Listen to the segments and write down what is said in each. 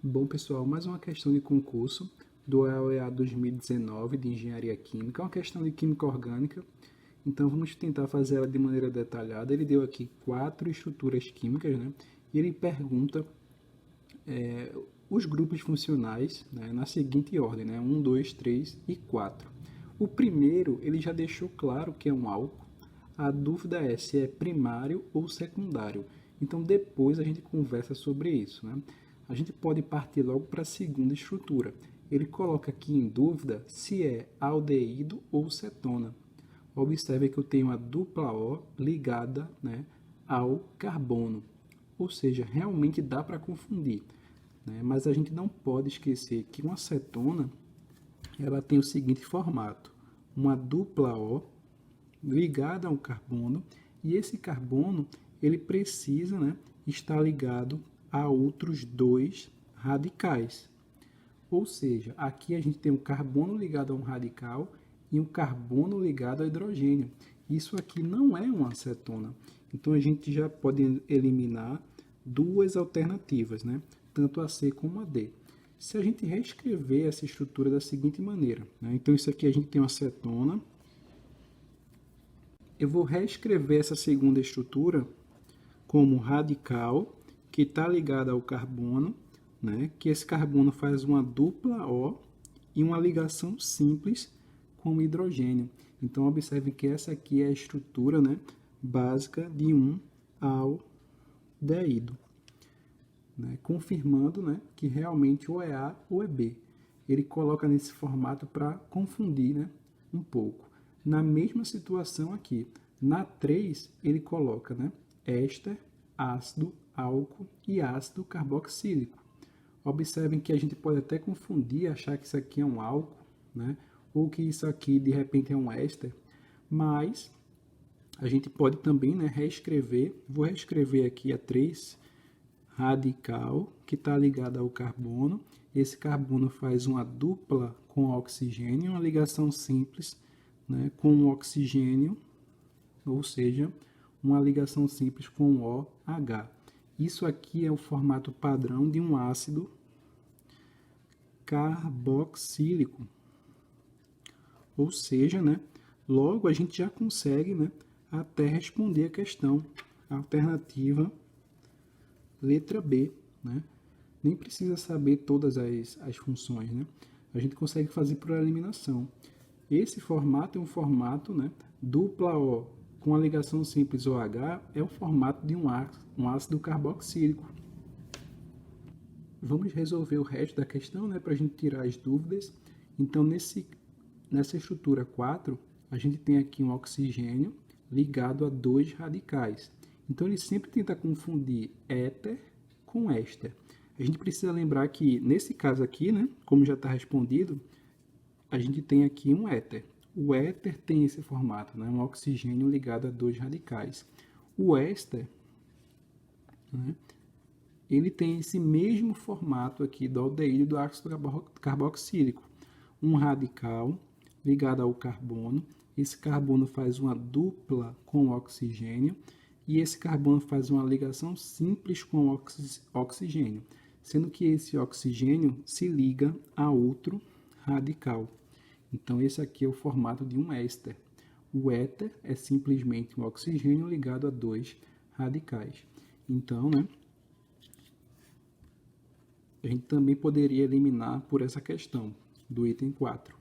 Bom, pessoal, mais uma questão de concurso do EOEA 2019 de Engenharia Química, uma questão de Química Orgânica. Então, vamos tentar fazer ela de maneira detalhada. Ele deu aqui 4 estruturas químicas, né? E ele pergunta os grupos funcionais, né, na seguinte ordem, né? 1, 2, 3 e 4. O primeiro, ele já deixou claro que é um álcool. A dúvida é se é primário ou secundário. Então, depois a gente conversa sobre isso, né? A gente pode partir logo para a segunda estrutura. Ele coloca aqui em dúvida se é aldeído ou cetona. Observe que eu tenho a dupla O ligada, né, ao carbono. Ou seja, realmente dá para confundir, né? Mas a gente não pode esquecer que uma cetona ela tem o seguinte formato: uma dupla O ligada a um carbono, e esse carbono ele precisa, né, estar ligado a outros dois radicais. Ou seja, aqui a gente tem um carbono ligado a um radical e um carbono ligado ao hidrogênio. Isso aqui não é uma acetona. Então a gente já pode eliminar duas alternativas, né? Tanto a C como a D. Se a gente reescrever essa estrutura da seguinte maneira, né? Então isso aqui a gente tem uma acetona. Eu vou reescrever essa segunda estrutura como radical, que está ligada ao carbono, né? Que esse carbono faz uma dupla O e uma ligação simples com o hidrogênio. Então, observe que essa aqui é a estrutura, né, básica de um aldeído, né? Confirmando, né, que realmente ou é A ou é B. Ele coloca nesse formato para confundir, né, um pouco. Na mesma situação aqui, na 3, ele coloca, né, éster, ácido, álcool e ácido carboxílico. Observem que a gente pode até confundir, achar que isso aqui é um álcool, né, ou que isso aqui de repente é um éster, mas a gente pode também, né, reescrever. Vou reescrever aqui a 3, radical, que está ligada ao carbono. Esse carbono faz uma dupla com o oxigênio, uma ligação simples, né, com o oxigênio, ou seja, uma ligação simples com o OH. Isso aqui é o formato padrão de um ácido carboxílico. Ou seja, né, logo a gente já consegue, né, até responder a questão. Alternativa letra B, né? Nem precisa saber todas as funções, né? A gente consegue fazer por eliminação. Esse formato é um formato, né, dupla O com a ligação simples OH, é o formato de um ácido carboxílico. Vamos resolver o resto da questão, né, para a gente tirar as dúvidas. Então, nessa estrutura 4, a gente tem aqui um oxigênio ligado a dois radicais. Então, ele sempre tenta confundir éter com éster. A gente precisa lembrar que, nesse caso aqui, né, como já está respondido, a gente tem aqui um éter. O éter tem esse formato, né, um oxigênio ligado a dois radicais. O éster, né, ele tem esse mesmo formato aqui do aldeído do ácido carboxílico. Um radical ligado ao carbono. Esse carbono faz uma dupla com o oxigênio e esse carbono faz uma ligação simples com o oxigênio, sendo que esse oxigênio se liga a outro radical. Então, esse aqui é o formato de um éster. O éter é simplesmente um oxigênio ligado a dois radicais. Então, né, a gente também poderia eliminar por essa questão do item 4,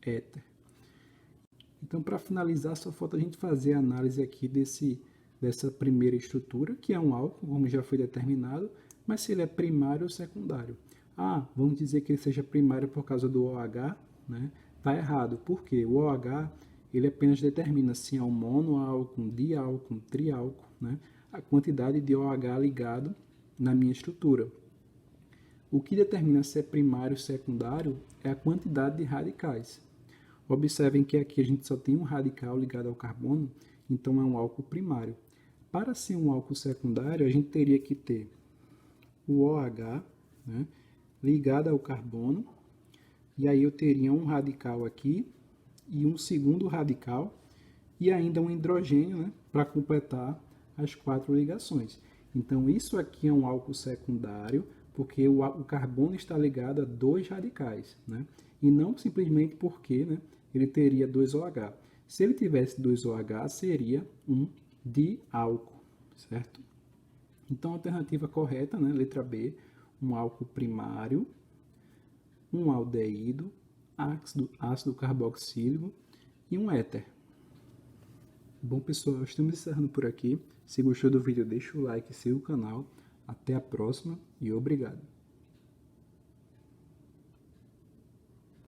éter. Então, para finalizar, só falta a gente fazer a análise aqui dessa primeira estrutura, que é um álcool, como já foi determinado, mas se ele é primário ou secundário. Vamos dizer que ele seja primário por causa do OH, né? Tá errado. Por quê? O OH, ele apenas determina se é um monoálcool, um diálcool, um triálcool, né? A quantidade de OH ligado na minha estrutura. O que determina se é primário ou secundário é a quantidade de radicais. Observem que aqui a gente só tem um radical ligado ao carbono, então é um álcool primário. Para ser um álcool secundário, a gente teria que ter o OH, né, ligado ao carbono, e aí eu teria um radical aqui e um segundo radical e ainda um hidrogênio, né, para completar as 4 ligações. Então, isso aqui é um álcool secundário, porque o carbono está ligado a dois radicais, né? E não simplesmente porque, né, ele teria 2OH. Se ele tivesse 2OH, seria um diálcool, certo? Então, a alternativa correta, né, letra B, um álcool primário, um aldeído, ácido carboxílico e um éter. Bom, pessoal, estamos encerrando por aqui. Se gostou do vídeo, deixa o like e siga o canal. Até a próxima e obrigado.